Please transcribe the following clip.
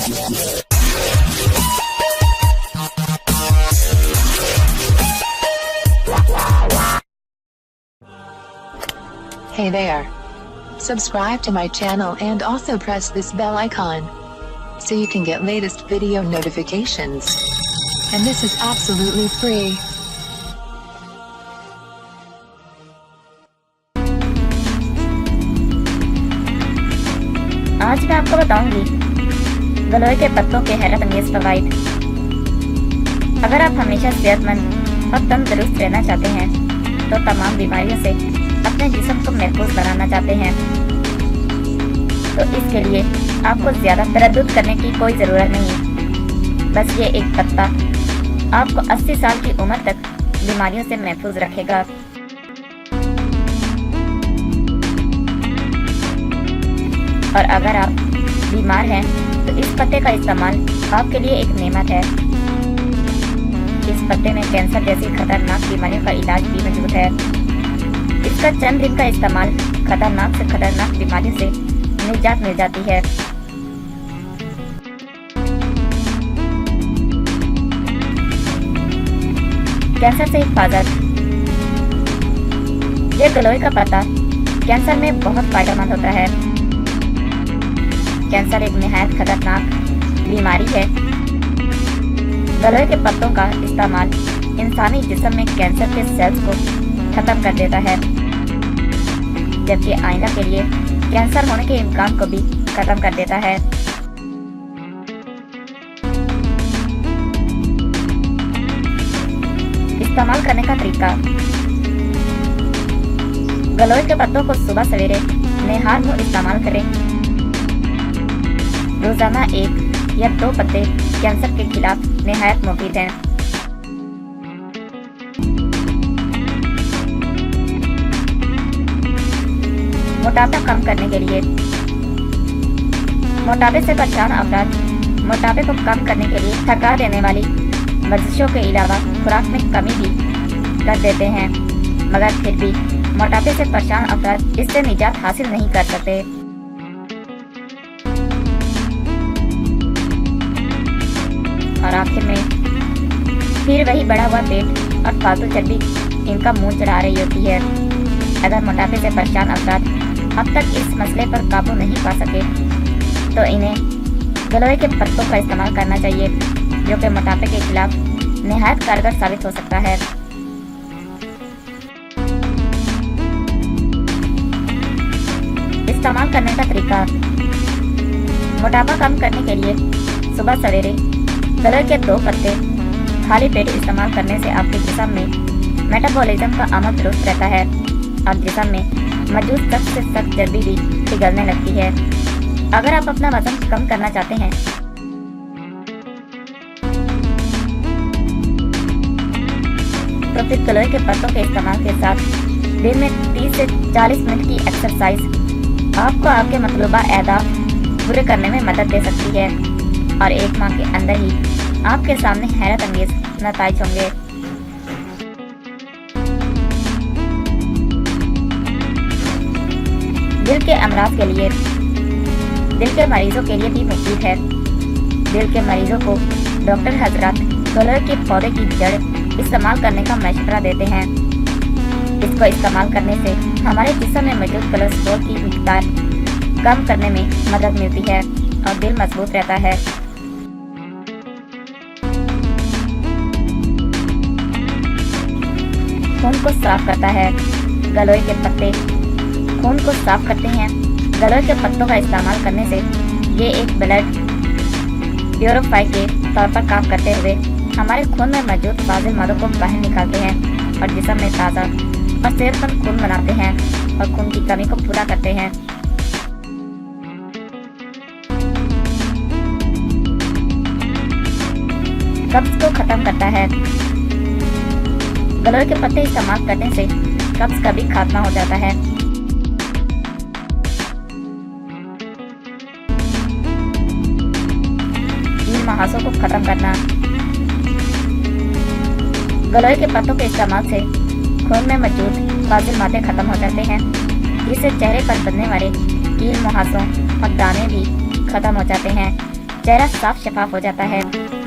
Hey there. Subscribe to my channel and also press this bell icon so you can get latest video notifications. And this is absolutely free. आज मैं आपको बताऊंगी गलोए के पत्तों के हैरत अंगेज फवाइद। अगर आप हमेशा सेहतमंद और तंदुरुस्त रहना चाहते हैं तो तमाम बीमारियों से अपने जिस्म को महफूज बनाना चाहते हैं तो इसके लिए आपको ज्यादा तरद्दुद करने की कोई जरूरत नहीं। बस ये एक पत्ता आपको 80 साल की उम्र तक बीमारियों से महफूज रखेगा। और अगर आप बीमार हैं तो इस पत्ते का इस्तेमाल आपके लिए एक नेमत है। इस पत्ते में कैंसर जैसी खतरनाक बीमारियों का इलाज भी मौजूद है। इसका चंद दिन का इस्तेमाल खतरनाक से खतरनाक बीमारियों से निजात मिल जाती है। कैंसर से हिफाजत। ये गलोए का पत्ता कैंसर में बहुत फायदेमंद होता है। कैंसर एक निहायत खतरनाक बीमारी है। गलोए के पत्तों का इस्तेमाल इंसानी जिस्म में कैंसर के सेल्स को खत्म कर देता है, जबकि आइंदा के लिए कैंसर होने के इम्कान को भी खत्म कर देता है। इस्तेमाल करने का तरीका। गलोए के पत्तों को सुबह सवेरे नेहार मुंह इस्तेमाल करें। रोजाना 1 या 2 पत्ते कैंसर के खिलाफ निहायत मुफीद हैं। मोटापा कम करने के लिए। मोटापे से परेशान अफराद मोटापे को कम करने के लिए थका देने वाली वर्जिशों के अलावा खुराक में कमी भी कर देते हैं, मगर फिर भी मोटापे से परेशान अफराद इससे निजात हासिल नहीं कर सकते। और आखिर में फिर वही बढ़ा हुआ पेट और फालतू चर्बी इनका मुंह चढ़ा रही होती है। अगर मोटापे से परेशान अफराद अब तक इस मसले पर काबू नहीं पा सके तो इन्हें गलोए के पत्तों का इस्तेमाल करना चाहिए, जो कि मोटापे के खिलाफ निहायत कारगर साबित हो सकता है। इस्तेमाल करने का तरीका। मोटापा कम करने के लिए सुबह सवेरे गलोए के 2 पत्ते खाली पेट इस्तेमाल करने से आपके जिस्म में मेटाबॉलिज्म का अमल दुरुस्त रहता है और जिस्म में मौजूद सख्त से सख्त चर्बी भी पिघलने लगती है। अगर आप अपना वजन कम करना चाहते हैं तो फिर गलोए के पत्तों के इस्तेमाल के साथ दिन में 30 से 40 मिनट की एक्सरसाइज आपको आपके मतलूबा अहदाफ पूरे करने में मदद दे सकती है और 1 माह के अंदर ही आपके सामने हैरत अंगेज नताइज होंगे। दिल के अमराज के लिए। दिल के मरीजों के लिए भी मुफीद है। दिल के मरीजों को डॉक्टर हजरात गलोए के पौधे की जड़ इस्तेमाल करने का मशवरा देते हैं। इसको इस्तेमाल करने से हमारे जिस्म में मौजूद कोलेस्ट्रॉल की मिकदार कम करने में मदद मिलती है और दिल मजबूत रहता है। खून को साफ करता है। गलोए के पत्ते खून को साफ करते हैं। गलोए के पत्तों का इस्तेमाल करने से ये एक ब्लड प्योरीफायर के तौर पर काम करते हुए हमारे खून में मौजूद फाजिल मादों को बाहर निकालते हैं और जिस्म में ताज़ा और सेहतमंद खून बनाते हैं और खून की कमी को पूरा करते हैं। कब्ज को खत्म करता है। गलोए के पत्ते इस्तेमाल करने से कब्ज का भी खात्मा हो जाता है। महासों को खत्म करना। गलोए के पत्तों के इस्तेमाल से खून में मौजूद फाजिल मादे खत्म हो जाते हैं, जिससे चेहरे पर बनने वाले कील मुहासों और दाने भी खत्म हो जाते हैं। चेहरा साफ शफाफ हो जाता है।